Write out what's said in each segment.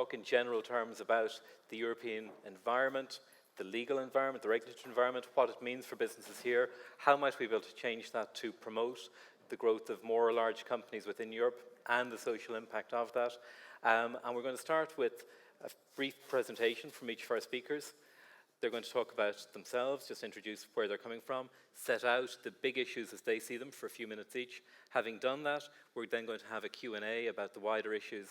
talk in general terms about the European environment, the legal environment, the regulatory environment, what it means for businesses here, how might we be able to change that to promote the growth of more large companies within Europe and the social impact of that. And we're going to start with a brief presentation from each of our speakers. They're going to talk about themselves, just introduce where they're coming from, set out the big issues as they see them for a few minutes each. Having done that, we're then going to have a Q&A about the wider issues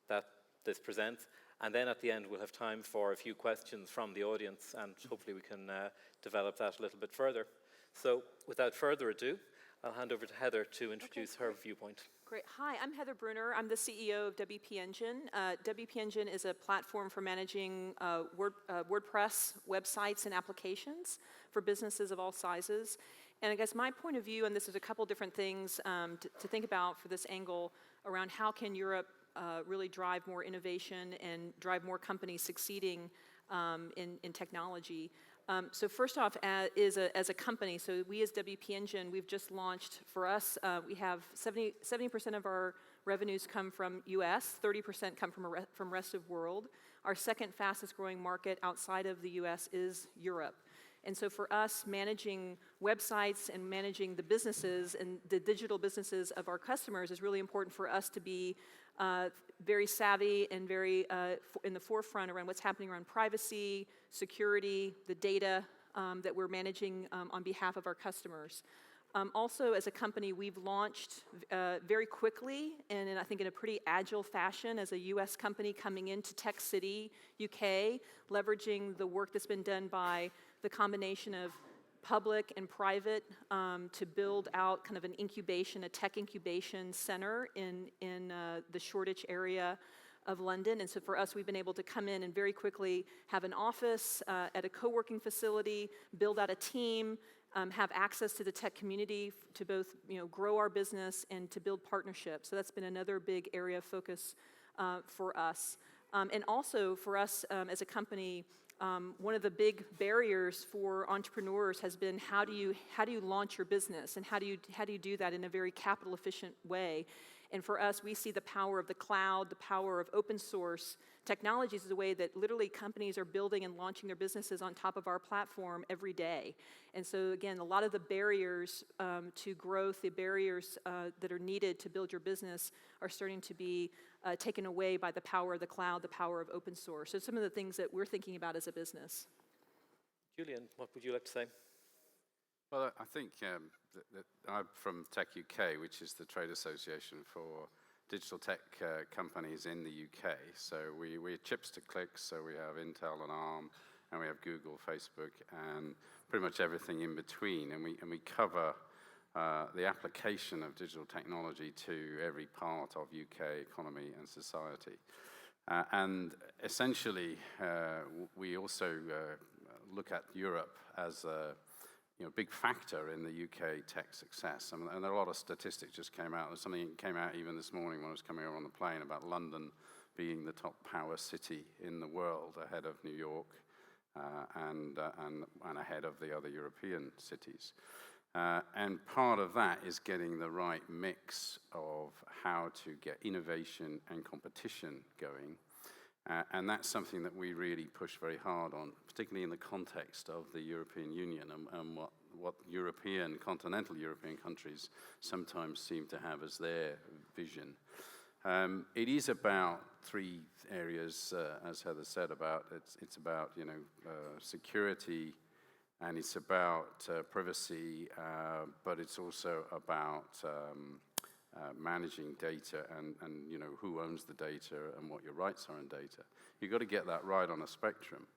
that this presents. And then at the end, we'll have time for a few questions from the audience, and hopefully we can develop that a little bit further. So without further ado, I'll hand over to Heather to introduce her viewpoint. Great. Hi, I'm Heather Brunner. I'm the CEO of WP Engine. WP Engine is a platform for managing WordPress websites and applications for businesses of all sizes. And I guess my point of view, and this is a couple different things to think about for this angle around how can Europe really drive more innovation and drive more companies succeeding in technology. So first off, as a company, so we as WP Engine, we've just launched, for us, we have 70% of our revenues come from US, 30% come from rest of world. Our second fastest growing market outside of the US is Europe. And so for us, managing websites and managing the businesses and the digital businesses of our customers is really important for us to be very savvy and very in the forefront around what's happening around privacy, security, the data that we're managing on behalf of our customers. Also, as a company, we've launched very quickly and I think in a pretty agile fashion as a US company coming into Tech City, UK, leveraging the work that's been done by the combination of public and private to build out kind of an incubation, a tech incubation center in the Shoreditch area of London. And so for us, we've been able to come in and very quickly have an office at a co-working facility, build out a team, have access to the tech community to both grow our business and to build partnerships. So that's been another big area of focus for us. And also for us as a company, one of the big barriers for entrepreneurs has been how do you launch your business and how do you do that in a very capital efficient way? And for us, we see the power of the cloud, the power of open source technologies as a way that literally companies are building and launching their businesses on top of our platform every day. And so again, a lot of the barriers to growth, the barriers that are needed to build your business are starting to be taken away by the power of the cloud, the power of open source. So some of the things that we're thinking about as a business. Julian, what would you like to say? Well, I think that I'm from Tech UK, which is the trade association for digital tech companies in the UK. So we're chips to clicks, so we have Intel and ARM, and we have Google, Facebook, and pretty much everything in between. And we cover the application of digital technology to every part of UK economy and society. And essentially, we also look at Europe as a big factor in the UK tech success. And a lot of statistics just came out. There's something that came out even this morning when I was coming over on the plane about London being the top power city in the world, ahead of New York and ahead of the other European cities. And part of that is getting the right mix of how to get innovation and competition going. And that's something that we really push very hard on, particularly in the context of the European Union and what continental European countries sometimes seem to have as their vision. It is about three areas, as Heather said, about it's about security, and it's about privacy, but it's also about managing data and who owns the data and what your rights are in data. You've got to get that right on a spectrum.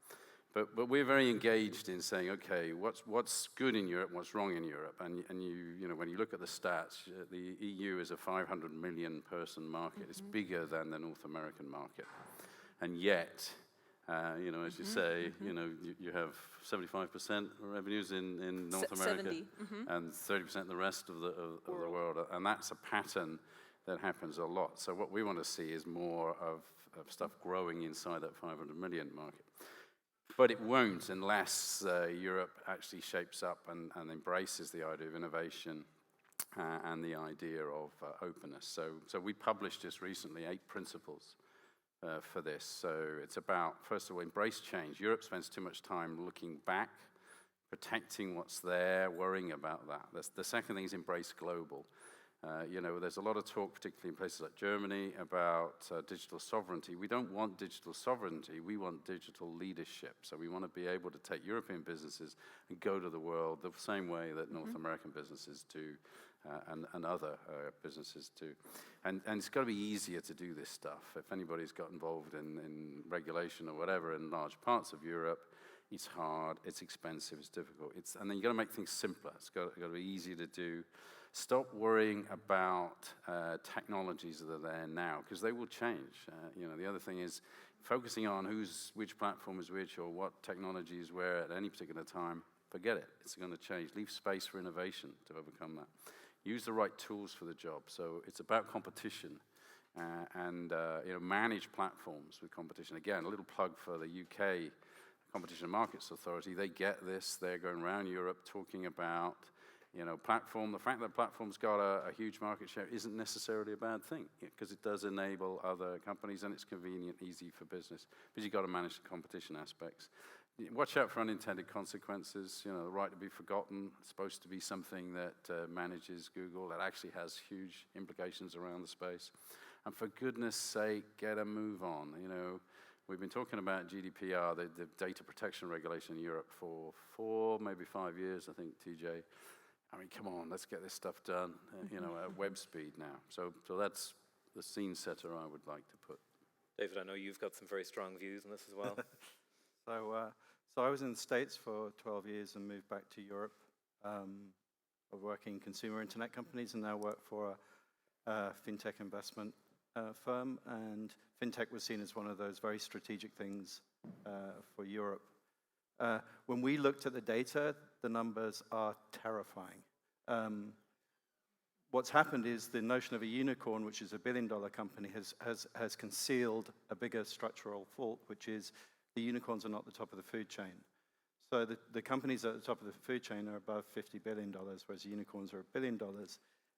But we're very engaged in saying, okay, what's good in Europe, what's wrong in Europe, and when you look at the stats, the EU is a 500 million person market. Mm-hmm. It's bigger than the North American market, and yet, as you say, you have 75% revenues in North America, 70. And 30% in the rest of the world, and that's a pattern that happens a lot. So what we want to see is more of stuff growing inside that 500 million market. But it won't unless Europe actually shapes up and embraces the idea of innovation and the idea of openness. So we published just recently 8 principles for this. So it's about, first of all, embrace change. Europe spends too much time looking back, protecting what's there, worrying about that. The second thing is embrace global. There's a lot of talk, particularly in places like Germany, about digital sovereignty. We don't want digital sovereignty, we want digital leadership. So we want to be able to take European businesses and go to the world the same way that North American businesses do, and other businesses do. And it's got to be easier to do this stuff. If anybody's got involved in regulation or whatever in large parts of Europe, it's hard, it's expensive, it's difficult. And then you've got to make things simpler. It's got to be easier to do. Stop worrying about technologies that are there now, because they will change. The other thing is focusing on which platform is which or what technology is where at any particular time. Forget it. It's going to change. Leave space for innovation to overcome that. Use the right tools for the job. So it's about competition and manage platforms with competition. Again, a little plug for the UK Competition and Markets Authority. They get this. They're going around Europe talking about platform. The fact that platform's got a huge market share isn't necessarily a bad thing, because it does enable other companies and it's convenient, easy for business. But you've got to manage the competition aspects. Watch out for unintended consequences. The right to be forgotten. It's supposed to be something that manages Google. That actually has huge implications around the space. And for goodness sake, get a move on. We've been talking about GDPR, the data protection regulation in Europe for 4, maybe 5 years, I think, TJ. I mean, come on, let's get this stuff done, at web speed now. So that's the scene setter I would like to put. David, I know you've got some very strong views on this as well. So I was in the States for 12 years and moved back to Europe. I work in consumer internet companies and now work for a fintech investment firm. And fintech was seen as one of those very strategic things for Europe. When we looked at the data, the numbers are terrifying. What's happened is the notion of a unicorn, which is a billion-dollar company, has concealed a bigger structural fault, which is the unicorns are not the top of the food chain. So the companies at the top of the food chain are above $50 billion, whereas unicorns are $1 billion.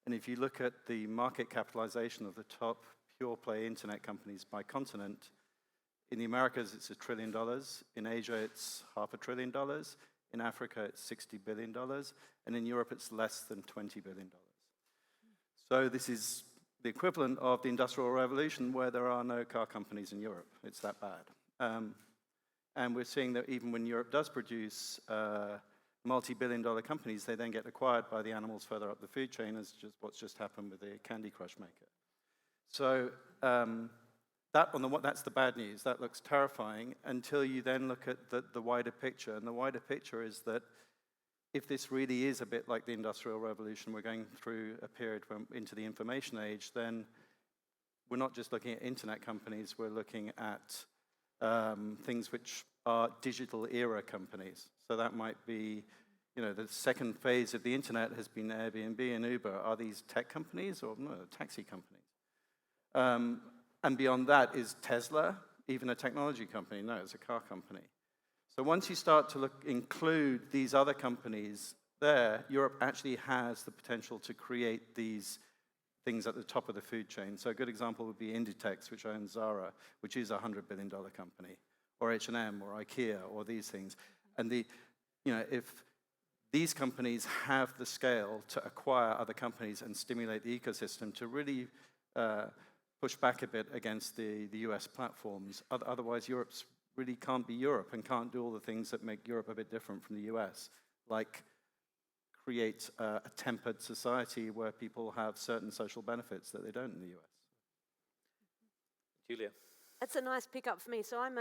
And if you look at the market capitalization of the top pure-play internet companies by continent, in the Americas, it's $1 trillion. In Asia, it's $500 billion. In Africa, it's $60 billion. And in Europe, it's less than $20 billion. So this is the equivalent of the Industrial Revolution, where there are no car companies in Europe. It's that bad. And we're seeing that even when Europe does produce multi-billion-dollar companies, they then get acquired by the animals further up the food chain, as what's just happened with the Candy Crush maker. So that's the bad news. That looks terrifying until you then look at the wider picture. And the wider picture is that if this really is a bit like the Industrial Revolution, we're going through a period into the information age, then we're not just looking at internet companies, we're looking at things which are digital era companies. So that might be, the second phase of the internet has been Airbnb and Uber. Are these tech companies or no, taxi companies? And beyond that, is Tesla even a technology company? No, it's a car company. So once you start to include these other companies there, Europe actually has the potential to create these things at the top of the food chain. So a good example would be Inditex, which owns Zara, which is a $100 billion company, or H&M, or IKEA, or these things. And if these companies have the scale to acquire other companies and stimulate the ecosystem to really push back a bit against the US platforms, otherwise Europe really can't be Europe and can't do all the things that make Europe a bit different from the US, like create a tempered society where people have certain social benefits that they don't in the US. Julia. That's a nice pickup for me. So I'm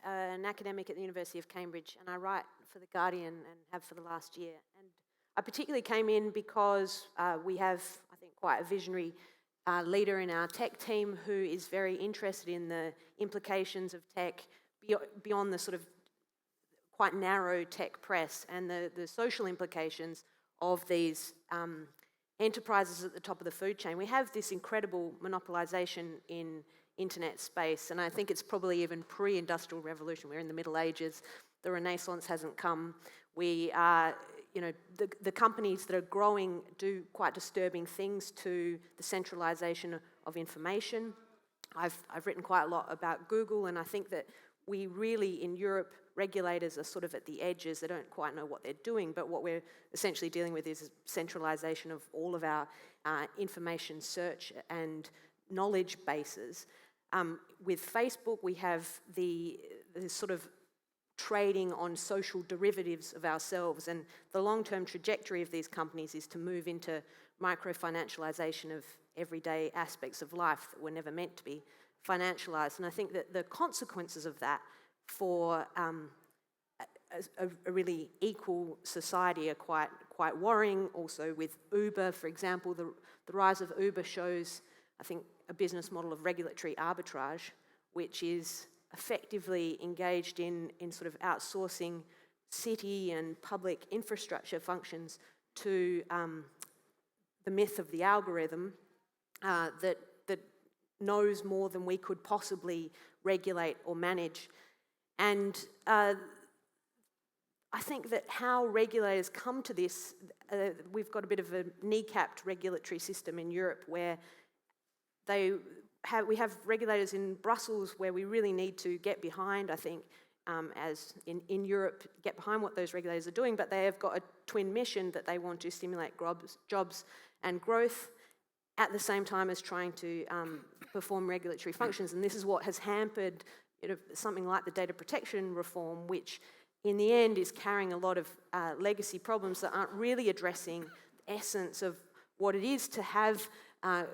an academic at the University of Cambridge, and I write for The Guardian and have for the last year. And I particularly came in because we have, I think, quite a visionary leader in our tech team who is very interested in the implications of tech beyond the sort of quite narrow tech press and the social implications of these enterprises at the top of the food chain. We have this incredible monopolization in internet space, and I think it's probably even pre-industrial revolution. We're in the Middle Ages. The Renaissance hasn't come. We are, the companies that are growing do quite disturbing things to the centralization of information. I've written quite a lot about Google, and I think that we really, in Europe, regulators are sort of at the edges. They don't quite know what they're doing, but what we're essentially dealing with is centralization of all of our information search and knowledge bases. With Facebook, we have the sort of trading on social derivatives of ourselves, and the long-term trajectory of these companies is to move into micro-financialization of everyday aspects of life that were never meant to be financialized. And I think that the consequences of that for a really equal society are quite worrying. Also with Uber, for example, the rise of Uber shows, I think, a business model of regulatory arbitrage, which is effectively engaged in sort of outsourcing city and public infrastructure functions to the myth of the algorithm that knows more than we could possibly regulate or manage. And I think that how regulators come to this, we've got a bit of a kneecapped regulatory system in Europe where we have regulators in Brussels where we really need to get behind, I think, as in Europe, get behind what those regulators are doing, but they have got a twin mission that they want to stimulate jobs and growth at the same time as trying to perform regulatory functions. And this is what has hampered something like the data protection reform, which in the end is carrying a lot of legacy problems that aren't really addressing the essence of what it is to have, I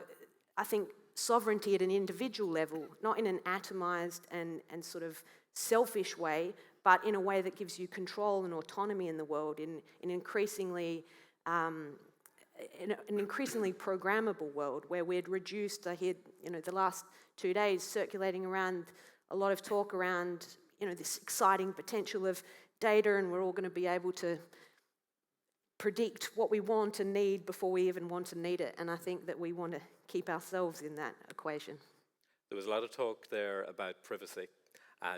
think, sovereignty at an individual level, not in an atomized and sort of selfish way, but in a way that gives you control and autonomy in the world, in an increasingly programmable world where we'd reduced, I hear, the last 2 days circulating around a lot of talk around, this exciting potential of data, and we're all going to be able to predict what we want and need before we even want to need it. And I think that we want to keep ourselves in that equation. There was a lot of talk there about privacy,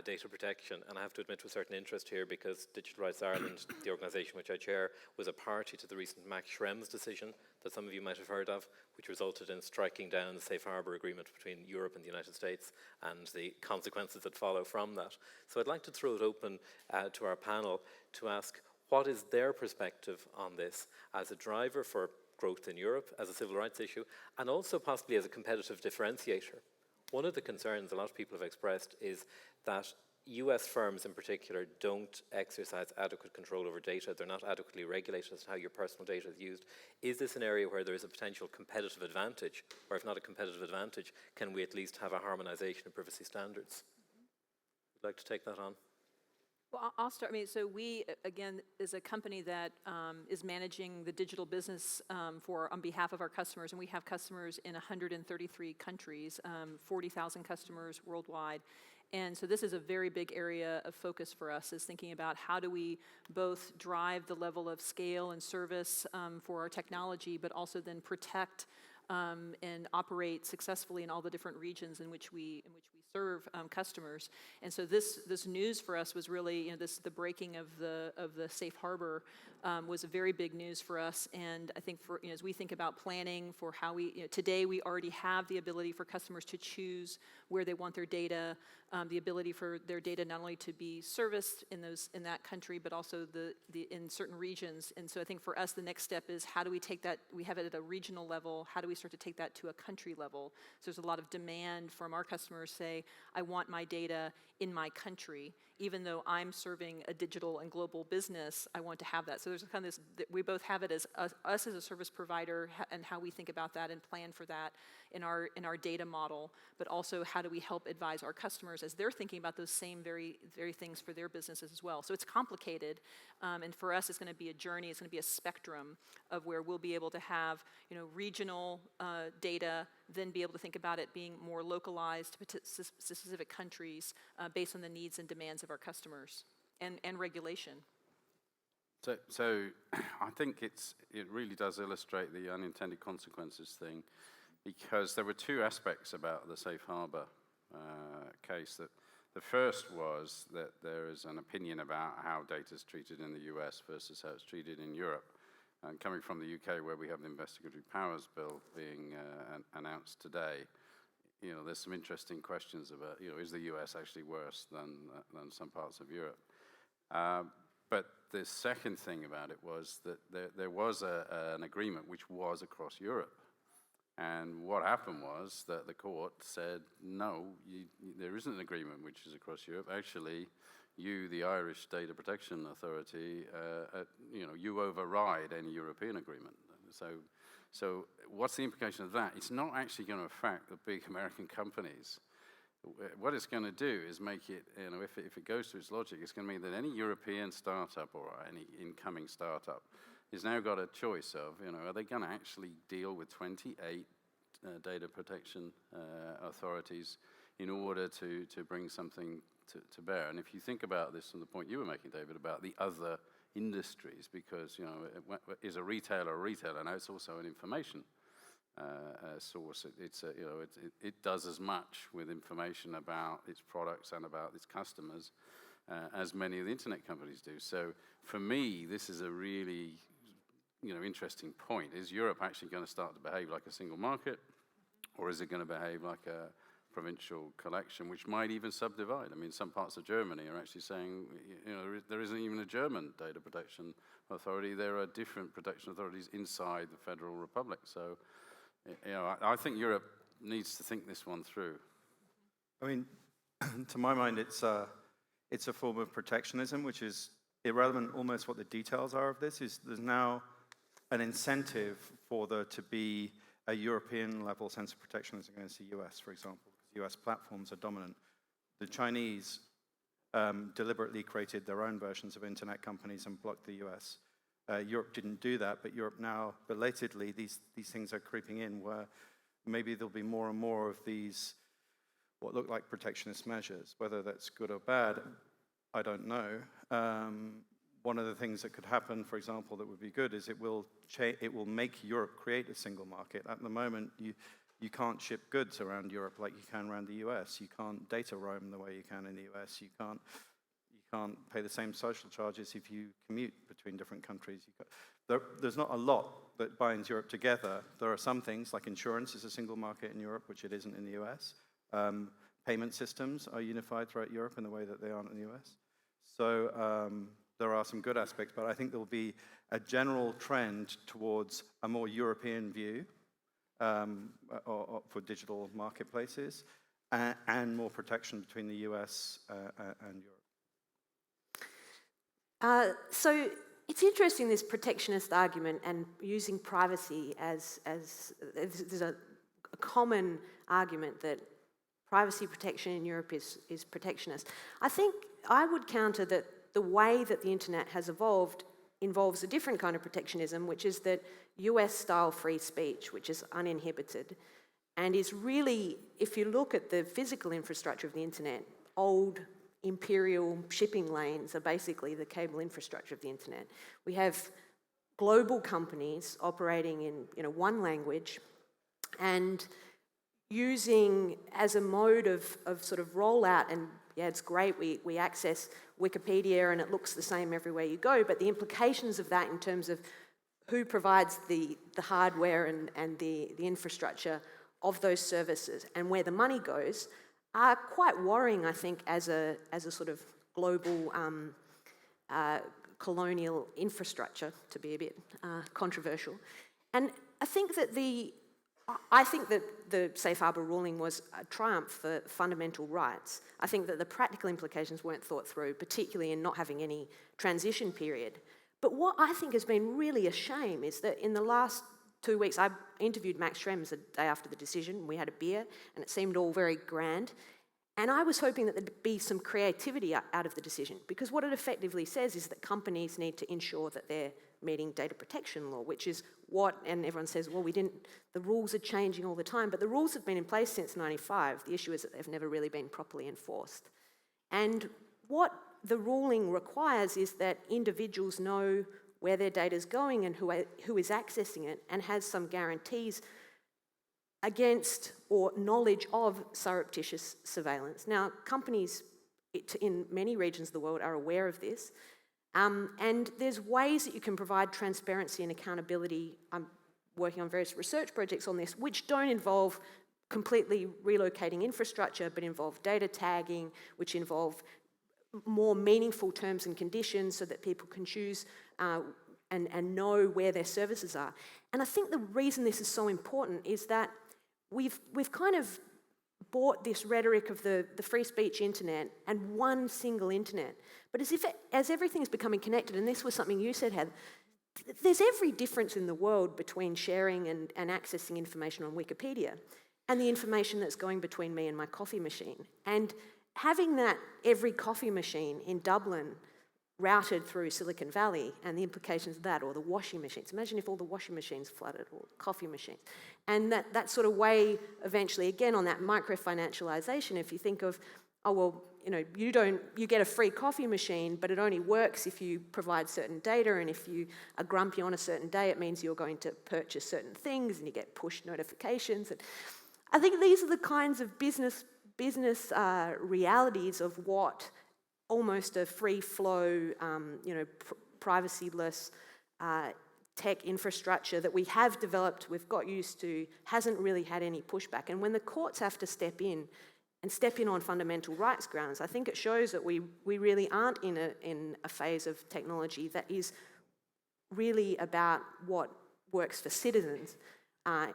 data protection, and I have to admit to a certain interest here because Digital Rights Ireland, the organisation which I chair, was a party to the recent Max Schrems decision that some of you might have heard of, which resulted in striking down the safe harbour agreement between Europe and the United States and the consequences that follow from that. So I'd like to throw it open to our panel to ask what is their perspective on this as a driver for growth in Europe, as a civil rights issue, and also possibly as a competitive differentiator. One of the concerns a lot of people have expressed is that US firms in particular don't exercise adequate control over data. They're not adequately regulated as to how your personal data is used. Is this an area where there is a potential competitive advantage? Or if not a competitive advantage, can we at least have a harmonization of privacy standards? Would you like to take that on? Well, I'll start. So we, again, is a company that is managing the digital business on behalf of our customers, and we have customers in 133 countries, 40,000 customers worldwide. And so this is a very big area of focus for us, is thinking about how do we both drive the level of scale and service for our technology, but also then protect and operate successfully in all the different regions in which we serve customers. And so this news for us was really, the breaking of the safe harbor was a very big news for us. And I think for, as we think about planning for how we, today we already have the ability for customers to choose where they want their data, the ability for their data not only to be serviced in that country, but also in certain regions. And so I think for us, the next step is how do we take that, we have it at a regional level, how do we start to take that to a country level? So there's a lot of demand from our customers say, I want my data in my country, even though I'm serving a digital and global business, I want to have that. So there's kind of this, we both have it as us as a service provider and how we think about that and plan for that in our data model, but also how do we help advise our customers as they're thinking about those same very things for their businesses as well. So it's complicated, and for us it's going to be a journey, it's going to be a spectrum of where we'll be able to have regional data, then be able to think about it being more localized to specific countries based on the needs and demands of our customers and regulation. So I think it really does illustrate the unintended consequences thing, because there were two aspects about the safe harbor case. That the first was that there is an opinion about how data is treated in the US versus how it's treated in Europe. And coming from the UK, where we have the investigatory powers bill being announced today, there's some interesting questions about, is the US actually worse than some parts of Europe? But the second thing about it was that there was an agreement which was across Europe. And what happened was that the court said, no, there isn't an agreement which is across Europe. Actually, you, the Irish Data Protection Authority, you override any European agreement. So what's the implication of that? It's not actually going to affect the big American companies. What it's going to do is make it, if it goes to its logic, it's going to mean that any European startup or any incoming startup has now got a choice of, are they going to actually deal with 28 data protection authorities in order to bring something to bear? And if you think about this from the point you were making, David, about the other industries, because, is a retailer a retailer? Now it's also an information source. It does as much with information about its products and about its customers as many of the internet companies do. So for me, this is a really interesting point. Is Europe actually going to start to behave like a single market, or is it going to behave like a provincial collection, which might even subdivide? I mean, some parts of Germany are actually saying, there isn't even a German data protection authority. There are different protection authorities inside the Federal Republic. So, I think Europe needs to think this one through. I mean, to my mind, it's a form of protectionism, which is irrelevant. Almost what the details are of this is there's now an incentive for there to be a European-level sense of protectionism against the US, for example, because US platforms are dominant. The Chinese deliberately created their own versions of internet companies and blocked the US. Europe didn't do that, but Europe now, belatedly, these things are creeping in, where maybe there'll be more and more of these, what look like protectionist measures. Whether that's good or bad, I don't know. One of the things that could happen, for example, that would be good is it will make Europe create a single market. At the moment, you can't ship goods around Europe like you can around the US. You can't data roam the way you can in the US. You can't pay the same social charges if you commute between different countries. There's not a lot that binds Europe together. There are some things, like insurance is a single market in Europe, which it isn't in the US. Payment systems are unified throughout Europe in the way that they aren't in the US. So there are some good aspects, but I think there will be a general trend towards a more European view for digital marketplaces and more protection between the US and Europe. So it's interesting, this protectionist argument and using privacy as there's a common argument that privacy protection in Europe is protectionist. I think I would counter that the way that the internet has evolved involves a different kind of protectionism, which is that US-style free speech, which is uninhibited, and is really, if you look at the physical infrastructure of the internet, old imperial shipping lanes are basically the cable infrastructure of the internet. We have global companies operating in one language and using as a mode of sort of rollout, and yeah, it's great, we access Wikipedia and it looks the same everywhere you go, but the implications of that in terms of who provides the hardware and the infrastructure of those services and where the money goes are quite worrying, I think, as a sort of global colonial infrastructure, to be a bit controversial. And I think that the safe harbour ruling was a triumph for fundamental rights. I think that the practical implications weren't thought through, particularly in not having any transition period. But what I think has been really a shame is that in the last 2 weeks, I interviewed Max Schrems the day after the decision. We had a beer, and it seemed all very grand. And I was hoping that there'd be some creativity out of the decision, because what it effectively says is that companies need to ensure that they're meeting data protection law, which is and everyone says, well, the rules are changing all the time, but the rules have been in place since 95. The issue is that they've never really been properly enforced. And what the ruling requires is that individuals know where their data is going and who is accessing it, and has some guarantees against or knowledge of surreptitious surveillance. Now, companies in many regions of the world are aware of this, and there's ways that you can provide transparency and accountability. I'm working on various research projects on this, which don't involve completely relocating infrastructure, but involve data tagging, which involve more meaningful terms and conditions so that people can choose and know where their services are. And I think the reason this is so important is that we've kind of bought this rhetoric of the free speech internet and one single internet. But as everything is becoming connected, and this was something you said, Heather, there's every difference in the world between sharing and accessing information on Wikipedia and the information that's going between me and my coffee machine. And having that every coffee machine in Dublin routed through Silicon Valley and the implications of that, or the washing machines. Imagine if all the washing machines flooded, or coffee machines. And that sort of way, eventually, again, on that micro-financialization, if you think of, oh, well, you get a free coffee machine, but it only works if you provide certain data, and if you are grumpy on a certain day, it means you're going to purchase certain things, and you get push notifications. And I think these are the kinds of business realities of what almost a free-flow, privacyless tech infrastructure that we have developed, we've got used to, hasn't really had any pushback. And when the courts have to step in on fundamental rights grounds, I think it shows that we really aren't in a phase of technology that is really about what works for citizens.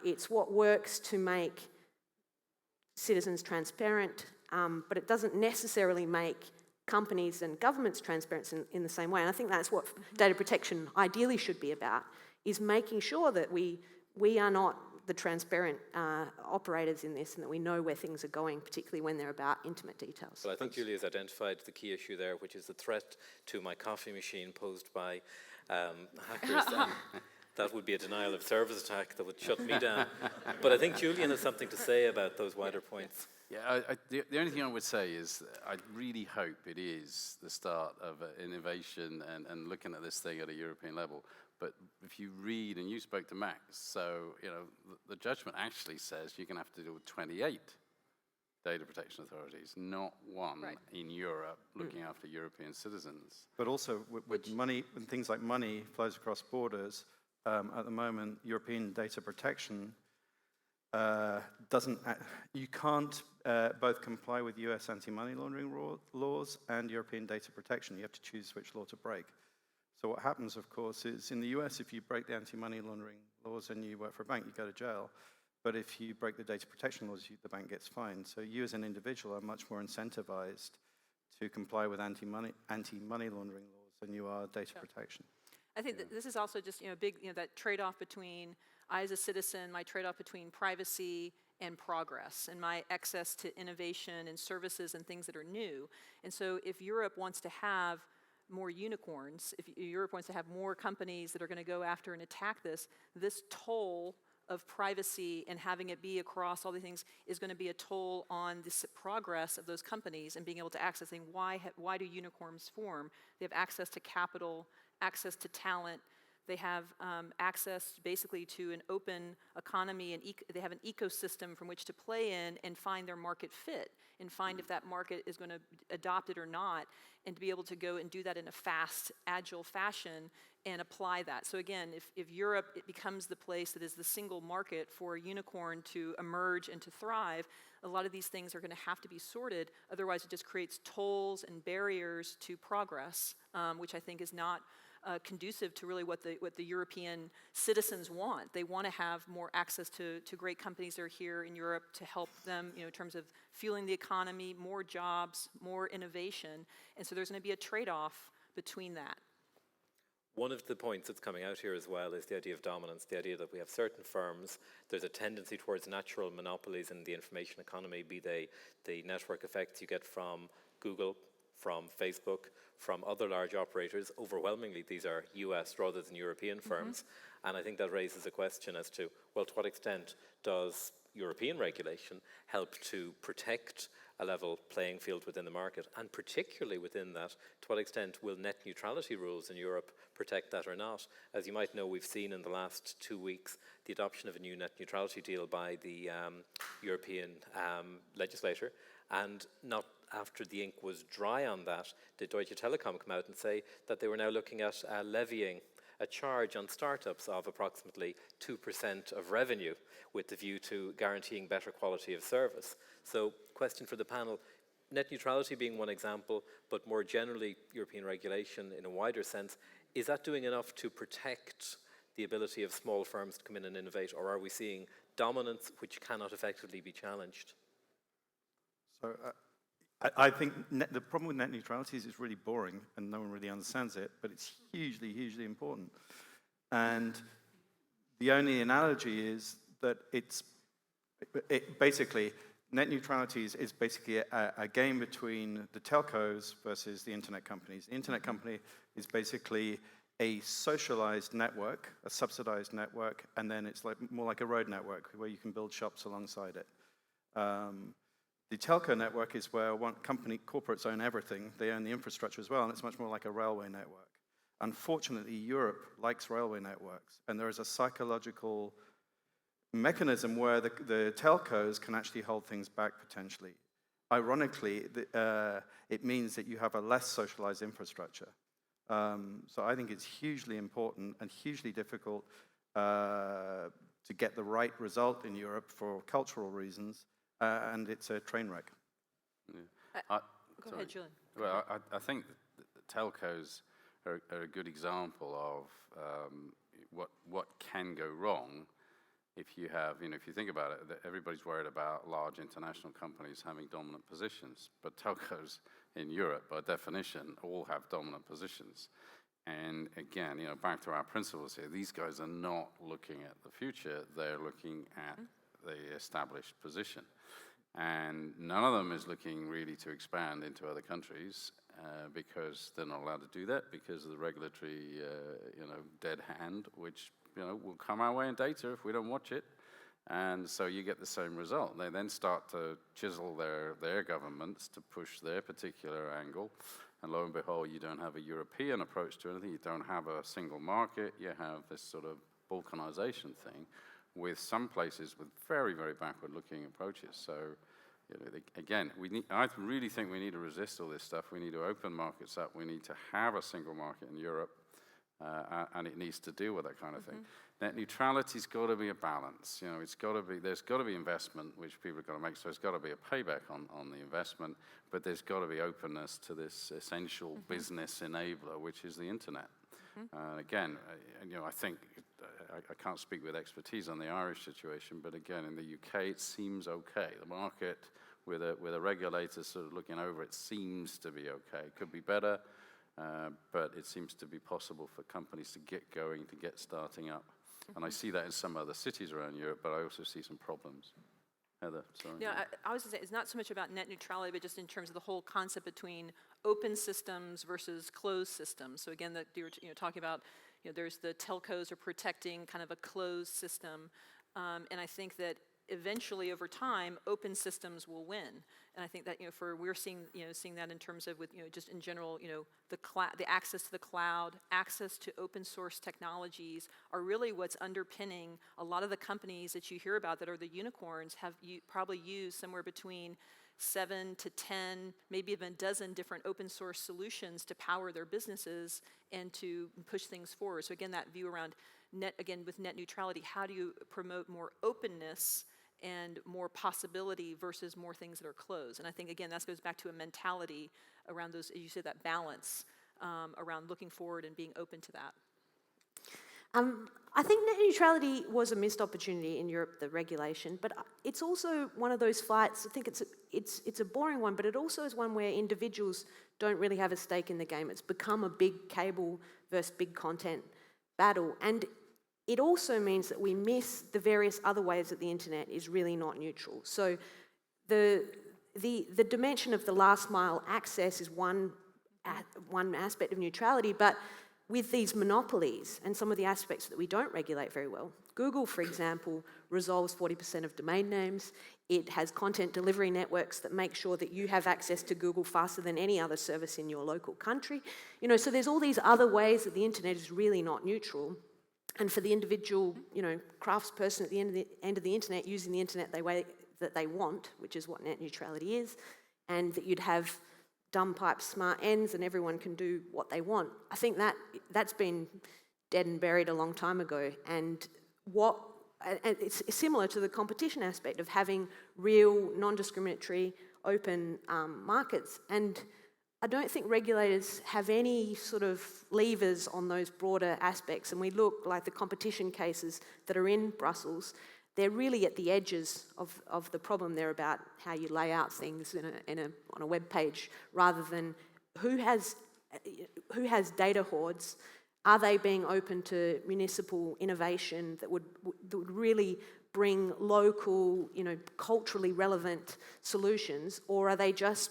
It's what works to make citizens transparent, but it doesn't necessarily make companies and governments transparent in the same way. And I think that's what data protection ideally should be about, is making sure that we are not the transparent operators in this, and that we know where things are going, particularly when they're about intimate details. Well, I think Julia has identified the key issue there, which is the threat to my coffee machine posed by hackers. That would be a denial of service attack that would shut me down. But I think Julian has something to say about those wider points. Yeah, the only thing I would say is I really hope it is the start of innovation and looking at this thing at a European level. But if you read, and you spoke to Max, so the judgment actually says you're going to have to deal with 28 data protection authorities, not one in Europe looking after European citizens. But also with money, when things like money flows across borders, at the moment, European data protection you can't both comply with US anti-money laundering laws and European data protection. You have to choose which law to break. So what happens, of course, is in the US, if you break the anti-money laundering laws and you work for a bank, you go to jail. But if you break the data protection laws, the bank gets fined. So you as an individual are much more incentivized to comply with anti-money laundering laws than you are data protection. I think that this is also just big, that trade-off between, I as a citizen, my trade-off between privacy and progress, and my access to innovation and services and things that are new. And so if Europe wants to have more unicorns, if Europe wants to have more companies that are going to go after and attack this toll of privacy and having it be across all the things is going to be a toll on this progress of those companies and being able to access. Why do unicorns form? They have access to capital, access to talent. They have access basically to an open economy, and they have an ecosystem from which to play in and find their market fit and find if that market is going to adopt it or not, and to be able to go and do that in a fast, agile fashion and apply that. So again, if Europe, it becomes the place that is the single market for a unicorn to emerge and to thrive, a lot of these things are going to have to be sorted. Otherwise, it just creates tolls and barriers to progress, which I think is not conducive to really what the European citizens want. They want to have more access to great companies that are here in Europe to help them, in terms of fueling the economy, more jobs, more innovation. And so there's going to be a trade-off between that. One of the points that's coming out here as well is the idea of dominance, the idea that we have certain firms, there's a tendency towards natural monopolies in the information economy, be they the network effects you get from Google, from Facebook, from other large operators. Overwhelmingly, these are US rather than European firms. And I think that raises a question as to, well, to what extent does European regulation help to protect a level playing field within the market? And particularly within that, to what extent will net neutrality rules in Europe protect that or not? As you might know, we've seen in the last 2 weeks the adoption of a new net neutrality deal by the European legislator. And not after the ink was dry on that, did Deutsche Telekom come out and say that they were now looking at levying a charge on startups of approximately 2% of revenue with the view to guaranteeing better quality of service. So, question for the panel, net neutrality being one example, but more generally European regulation in a wider sense, is that doing enough to protect the ability of small firms to come in and innovate, or are we seeing dominance which cannot effectively be challenged? So I think the problem with net neutrality is it's really boring and no one really understands it, but it's hugely, hugely important. And the only analogy is that basically, net neutrality is basically a game between the telcos versus the internet companies. The internet company is basically a socialized network, a subsidized network, and then it's more like a road network where you can build shops alongside it. The telco network is where corporates own everything. They own the infrastructure as well, and it's much more like a railway network. Unfortunately, Europe likes railway networks, and there is a psychological mechanism where the telcos can actually hold things back potentially. Ironically, it means that you have a less socialized infrastructure. So I think it's hugely important and hugely difficult to get the right result in Europe for cultural reasons, and it's a train wreck. Yeah. Go ahead, Julian. Well, I think the telcos are a good example of what can go wrong if you have, if you think about it, everybody's worried about large international companies having dominant positions, but telcos in Europe, by definition, all have dominant positions. And again, back to our principles here, these guys are not looking at the future, they're looking at the established position. And none of them is looking really to expand into other countries because they're not allowed to do that because of the regulatory, dead hand, which will come our way in data if we don't watch it. And so you get the same result. They then start to chisel their governments to push their particular angle. And lo and behold, you don't have a European approach to anything. You don't have a single market. You have this sort of balkanization thing with some places with very, very backward-looking approaches. So, again, I really think we need to resist all this stuff. We need to open markets up. We need to have a single market in Europe. And it needs to deal with that kind of thing. Net neutrality's got to be a balance. There's got to be investment, which people have got to make. So there's got to be a payback on the investment, but there's got to be openness to this essential business enabler, which is the internet. Again, I think I can't speak with expertise on the Irish situation, but again, in the UK, it seems okay. The market, with a regulator sort of looking over it, seems to be okay. It could be better. But it seems to be possible for companies to get going, to get starting up. And I see that in some other cities around Europe, but I also see some problems. Heather, sorry. Yeah, I was going to say, it's not so much about net neutrality, but just in terms of the whole concept between open systems versus closed systems. So again, that you're talking about, there's the telcos are protecting kind of a closed system. And I think that eventually, over time, open systems will win, and I think that we're seeing that in terms of with just in general, the access to the cloud, access to open source technologies are really what's underpinning a lot of the companies that you hear about that are the unicorns have probably used somewhere between 7 to 10, maybe even a dozen different open source solutions to power their businesses and to push things forward. So again, that view around with net neutrality, how do you promote more openness and more possibility versus more things that are closed? And I think, again, that goes back to a mentality around those, as you said, that balance around looking forward and being open to that. I think net neutrality was a missed opportunity in Europe, the regulation, but it's also one of those fights. I think it's a boring one, but it also is one where individuals don't really have a stake in the game. It's become a big cable versus big content battle, and it also means that we miss the various other ways that the internet is really not neutral. So the dimension of the last mile access is one aspect of neutrality, but with these monopolies and some of the aspects that we don't regulate very well, Google, for example, resolves 40% of domain names. It has content delivery networks that make sure that you have access to Google faster than any other service in your local country. So there's all these other ways that the internet is really not neutral. And for the individual, craftsperson at the end of the internet using the internet the way that they want, which is what net neutrality is, and that you'd have dumb pipes, smart ends, and everyone can do what they want. I think that's been dead and buried a long time ago. And it's similar to the competition aspect of having real, non-discriminatory, open markets. And I don't think regulators have any sort of levers on those broader aspects. And we look like the competition cases that are in Brussels, they're really at the edges of the problem. They're about how you lay out things on a web page, rather than who has data hoards. Are they being open to municipal innovation that would really bring local, culturally relevant solutions, or are they just,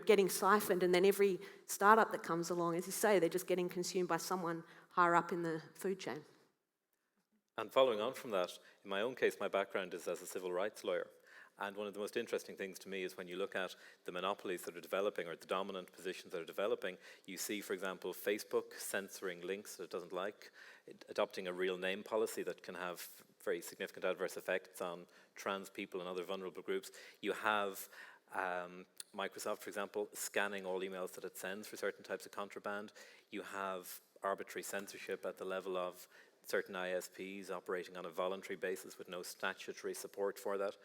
getting siphoned, and then every startup that comes along, as you say, they're just getting consumed by someone higher up in the food chain? And following on from that, in my own case, my background is as a civil rights lawyer. And one of the most interesting things to me is when you look at the monopolies that are developing, or the dominant positions that are developing, you see, for example, Facebook censoring links that it doesn't like, adopting a real name policy that can have very significant adverse effects on trans people and other vulnerable groups. You have Microsoft, for example, scanning all emails that it sends for certain types of contraband. You have arbitrary censorship at the level of certain ISPs operating on a voluntary basis with no statutory support for that.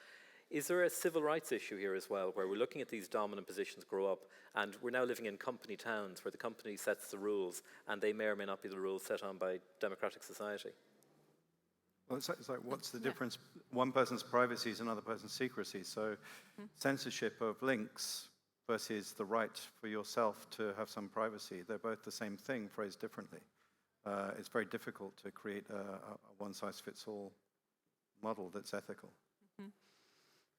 Is there a civil rights issue here as well, where we're looking at these dominant positions grow up, and we're now living in company towns where the company sets the rules, and they may or may not be the rules set on by democratic society? Well, it's like what's the difference? One person's privacy is another person's secrecy. So censorship of links versus the right for yourself to have some privacy, they're both the same thing, phrased differently. It's very difficult to create a one-size-fits-all model that's ethical.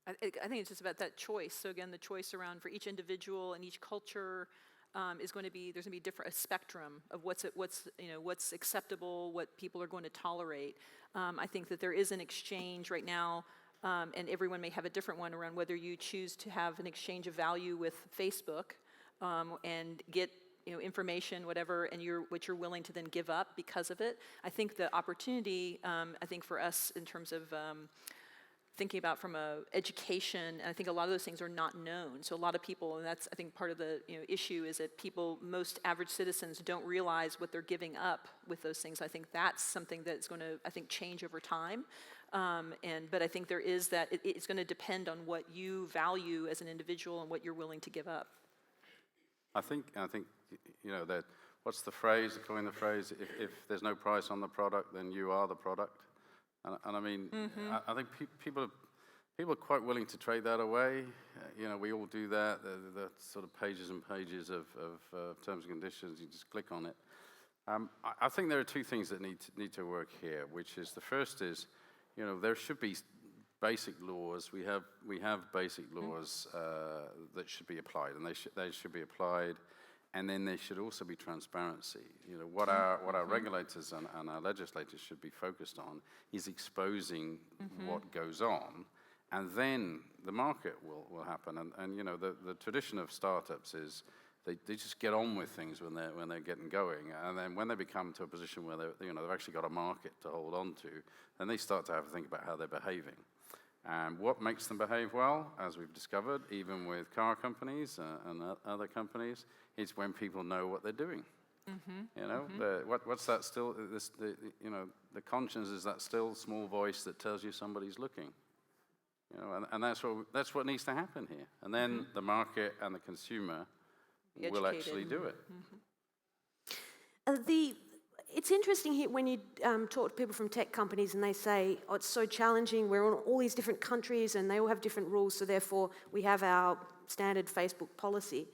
I think it's just about that choice. So again, the choice around for each individual and each culture is going to be, there's going to be a spectrum of what's acceptable, what people are going to tolerate. I think that there is an exchange right now, and everyone may have a different one around whether you choose to have an exchange of value with Facebook and get information, whatever, and what you're willing to then give up because of it. I think the opportunity, I think for us in terms of thinking about from a education, and I think a lot of those things are not known. So a lot of people, and that's I think part of the issue is that most average citizens don't realize what they're giving up with those things. I think that's something that's going to change over time. But I think there is that it's going to depend on what you value as an individual and what you're willing to give up. I think that what's the phrase? Coin the phrase: if there's no price on the product, then you are the product. And I mean, I think people are quite willing to trade that away. We all do that. The sort of pages and pages of terms and conditions. You just click on it. I think there are two things that need to work here. Which is, the first is, there should be basic laws. We have basic laws that should be applied, and they should be applied. And then there should also be transparency. What our regulators and our legislators should be focused on is exposing what goes on, and then the market will happen. And the tradition of startups is they just get on with things when they're getting going, and then when they become to a position where they've actually got a market to hold on to, then they start to have to think about how they're behaving. And what makes them behave well, as we've discovered, even with car companies and other companies, is when people know what they're doing. What's that still? The conscience is that still small voice that tells you somebody's looking. And that's what needs to happen here. And then the market and the consumer will actually do it. It's interesting here when you talk to people from tech companies and they say, oh, it's so challenging, we're in all these different countries and they all have different rules, so therefore we have our standard Facebook policy.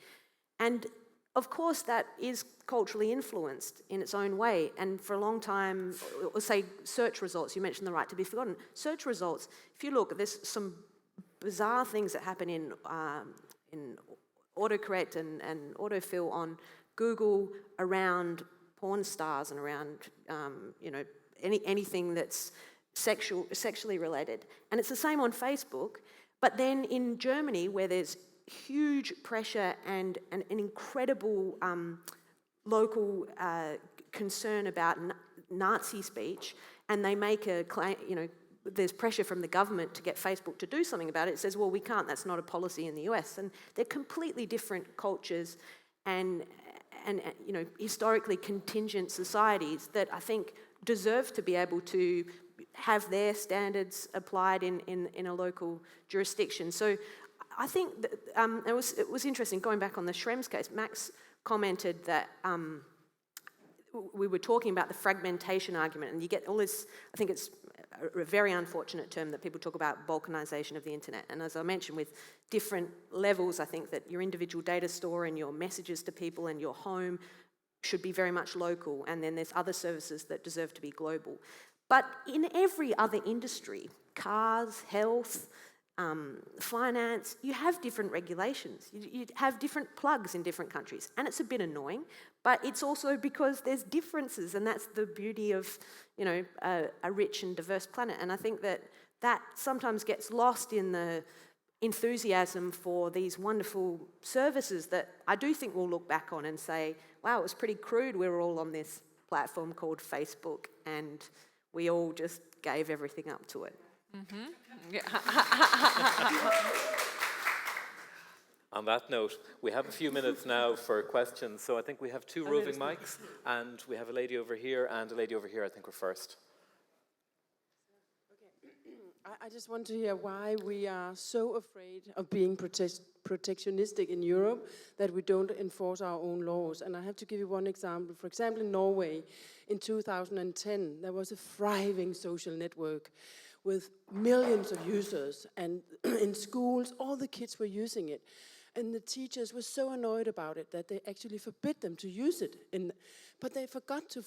And of course that is culturally influenced in its own way, and for a long time, say search results, you mentioned the right to be forgotten. Search results, if you look, there's some bizarre things that happen in autocorrect and autofill on Google around porn stars and around anything that's sexually related. And it's the same on Facebook. But then in Germany, where there's huge pressure and an incredible local concern about Nazi speech, and they make a claim, there's pressure from the government to get Facebook to do something about it. It says, well, we can't, that's not a policy in the US. And they're completely different cultures and historically contingent societies that I think deserve to be able to have their standards applied in a local jurisdiction. So I think that, it was interesting, going back on the Schrems case, Max commented that we were talking about the fragmentation argument, and you get all this, I think it's a very unfortunate term that people talk about, balkanization of the internet. And as I mentioned, with different levels, I think that your individual data store and your messages to people and your home should be very much local, and then there's other services that deserve to be global. But in every other industry, cars, health, finance, you have different regulations. You have different plugs in different countries, and it's a bit annoying, but it's also because there's differences, and that's the beauty of, you know, a rich and diverse planet. And I think that sometimes gets lost in the enthusiasm for these wonderful services that I do think we'll look back on and say, wow, it was pretty crude. We were all on this platform called Facebook, and we all just gave everything up to it. Mm-hmm. Yeah. On that note, we have a few minutes now for questions. So I think we have two roving mics, and we have a lady over here and a lady over here. I think we're first. I just want to hear why we are so afraid of being protectionistic in Europe that we don't enforce our own laws. And I have to give you one example. For example, in Norway, in 2010, there was a thriving social network with millions of users. And in schools, all the kids were using it. And the teachers were so annoyed about it that they actually forbid them to use it. But they forgot to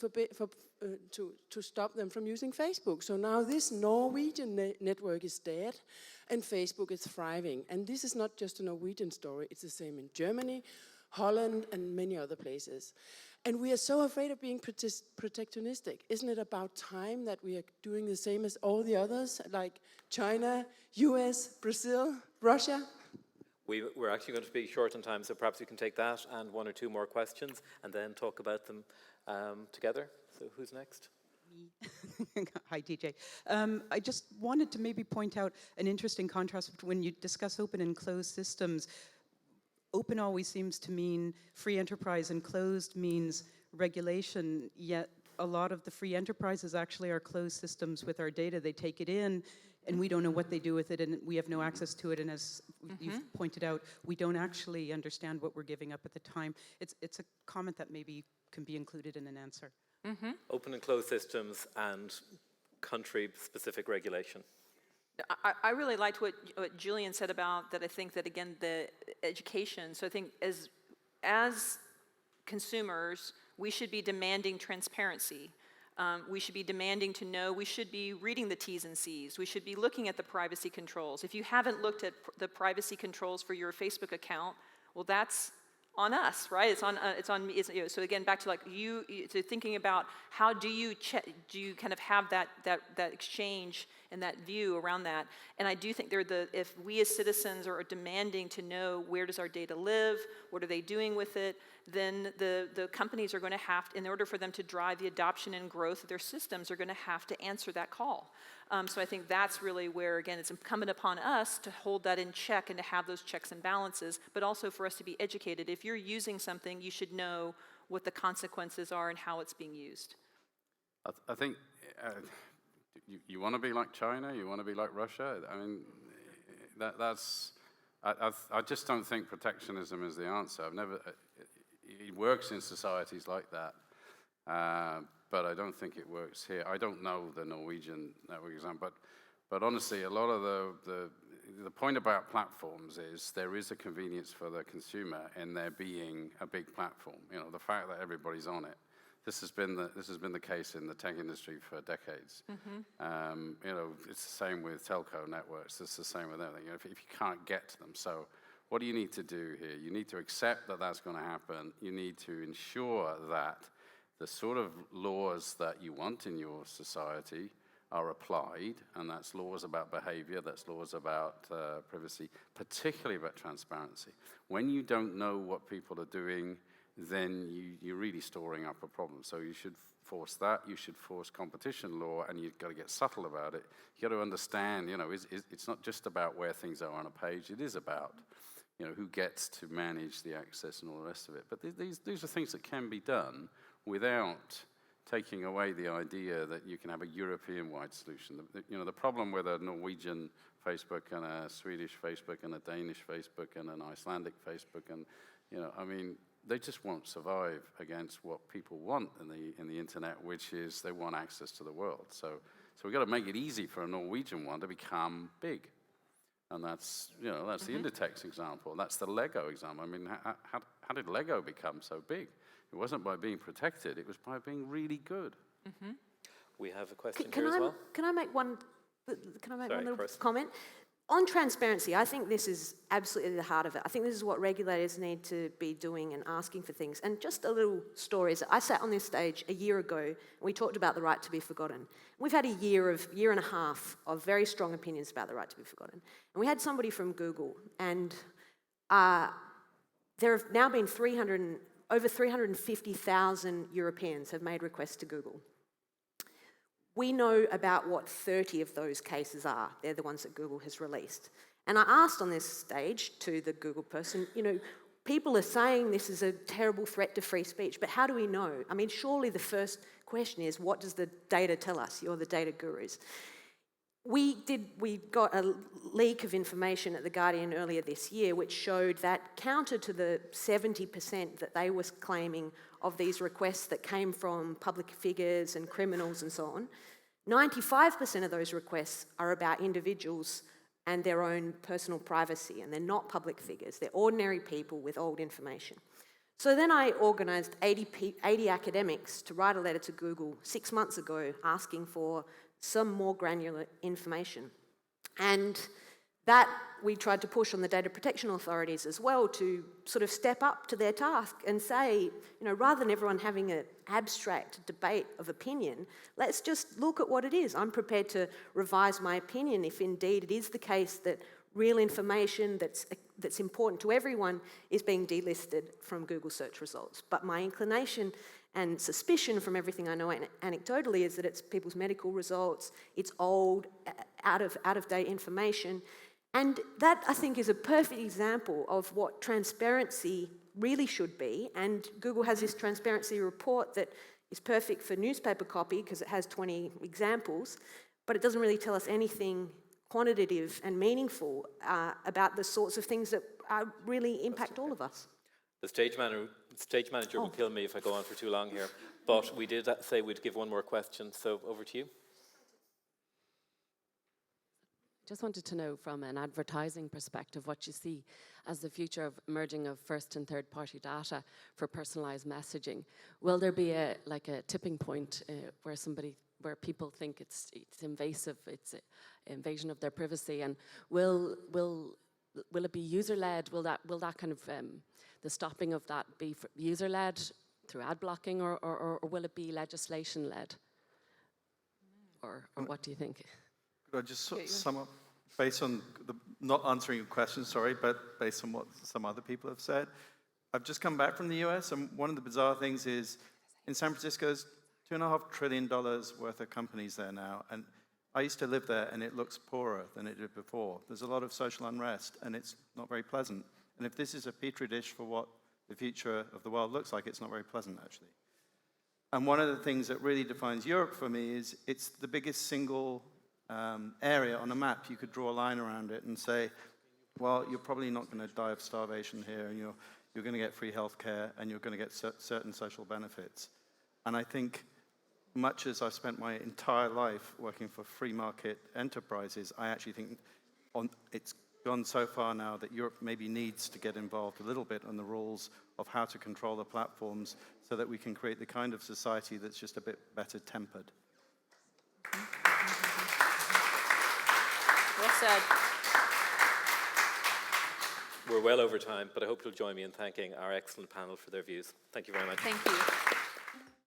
stop them from using Facebook. So now this Norwegian network is dead, and Facebook is thriving. And this is not just a Norwegian story. It's the same in Germany, Holland, and many other places. And we are so afraid of being protectionistic. Isn't it about time that we are doing the same as all the others, like China, US, Brazil, Russia? We're actually going to be short on time, so perhaps we can take that and one or two more questions and then talk about them together. So who's next? Me. Hi, DJ. I just wanted to maybe point out an interesting contrast when you discuss open and closed systems. Open always seems to mean free enterprise, and closed means regulation, yet a lot of the free enterprises actually are closed systems with our data. They take it in, and we don't know what they do with it, and we have no access to it, and as you've pointed out, we don't actually understand what we're giving up at the time. It's a comment that maybe can be included in an answer. Mm-hmm. Open and closed systems and country-specific regulation. I really liked what Julian said about that. I think that, again, the education. So I think as consumers, we should be demanding transparency. We should be demanding to know. We should be reading the T's and C's. We should be looking at the privacy controls. If you haven't looked at the privacy controls for your Facebook account, well, that's on us, right? It's on me. You know, so again, back to like to thinking about how do you kind of have that exchange and that view around that. And I do think if we as citizens are demanding to know where does our data live, what are they doing with it, then the companies are going to have to, in order for them to drive the adoption and growth of their systems, are going to have to answer that call. So I think that's really where, again, it's incumbent upon us to hold that in check and to have those checks and balances, but also for us to be educated. If you're using something, you should know what the consequences are and how it's being used. I think you want to be like China, you want to be like Russia. I mean, I just don't think protectionism is the answer. It works in societies like that, but I don't think it works here. I don't know the Norwegian network example, but honestly, a lot of the point about platforms is there is a convenience for the consumer in there being a big platform. You know, the fact that everybody's on it. This has been the case in the tech industry for decades. Mm-hmm. You know, it's the same with telco networks. It's the same with everything. You know, if you can't get to them, so what do you need to do here? You need to accept that that's going to happen. You need to ensure that the sort of laws that you want in your society are applied, and that's laws about behavior, that's laws about privacy, particularly about transparency. When you don't know what people are doing, then you're really storing up a problem. So you should force that. You should force competition law, and you've got to get subtle about it. You've got to understand, you know, it's not just about where things are on a page. It is about, you know, who gets to manage the access and all the rest of it. But these are things that can be done without taking away the idea that you can have a European-wide solution. The problem with a Norwegian Facebook and a Swedish Facebook and a Danish Facebook and an Icelandic Facebook, and they just won't survive against what people want in the internet, which is they want access to the world. So we've got to make it easy for a Norwegian one to become big. And that's the Inditex example. That's the Lego example. I mean, how did Lego become so big? It wasn't by being protected. It was by being really good. Mm-hmm. We have a question here as well. Can I make one little Chris. comment? On transparency, I think this is absolutely the heart of it. I think this is what regulators need to be doing and asking for things. And just a little story is I sat on this stage a year ago, and we talked about the right to be forgotten. We've had a year and a half of very strong opinions about the right to be forgotten. And we had somebody from Google, and there have now been over 350,000 Europeans have made requests to Google. We know about what 30 of those cases are. They're the ones that Google has released. And I asked on this stage to the Google person, people are saying this is a terrible threat to free speech, but how do we know? I mean, surely the first question is, what does the data tell us? You're the data gurus. We got a leak of information at The Guardian earlier this year, which showed that counter to the 70% that they was claiming of these requests that came from public figures and criminals and so on, 95% of those requests are about individuals and their own personal privacy, and they're not public figures. They're ordinary people with old information. So then I organised 80 academics to write a letter to Google 6 months ago asking for some more granular information. And that we tried to push on the data protection authorities as well to sort of step up to their task and say, rather than everyone having an abstract debate of opinion, let's just look at what it is. I'm prepared to revise my opinion if indeed it is the case that real information that's important to everyone is being delisted from Google search results. But my inclination and suspicion from everything I know anecdotally is that it's people's medical results, it's old, out-of-date information. And that, I think, is a perfect example of what transparency really should be. And Google has this transparency report that is perfect for newspaper copy because it has 20 examples, but it doesn't really tell us anything quantitative and meaningful about the sorts of things that really impact all of us. The stage manager will kill me if I go on for too long here, but we did say we'd give one more question, so over to you. Just wanted to know from an advertising perspective what you see as the future of emerging of first and third party data for personalized messaging. Will there be a tipping point where people think it's invasive, it's an invasion of their privacy, and will it be user-led? Will that kind of the stopping of that be user-led through ad blocking, or will it be legislation-led? Or what do you think? Could I just sum up, based on not answering your question, sorry, but based on what some other people have said? I've just come back from the US, and one of the bizarre things is in San Francisco, there's $2.5 trillion worth of companies there now, and I used to live there, and it looks poorer than it did before. There's a lot of social unrest, and it's not very pleasant. And if this is a petri dish for what the future of the world looks like, it's not very pleasant, actually. And one of the things that really defines Europe for me is it's the biggest single area on a map. You could draw a line around it and say, well, you're probably not going to die of starvation here, and you're going to get free healthcare, and you're going to get certain social benefits. And I think, much as I've spent my entire life working for free market enterprises, I actually think it's gone so far now that Europe maybe needs to get involved a little bit on the rules of how to control the platforms so that we can create the kind of society that's just a bit better tempered. Well said. We're well over time, but I hope you'll join me in thanking our excellent panel for their views. Thank you very much. Thank you.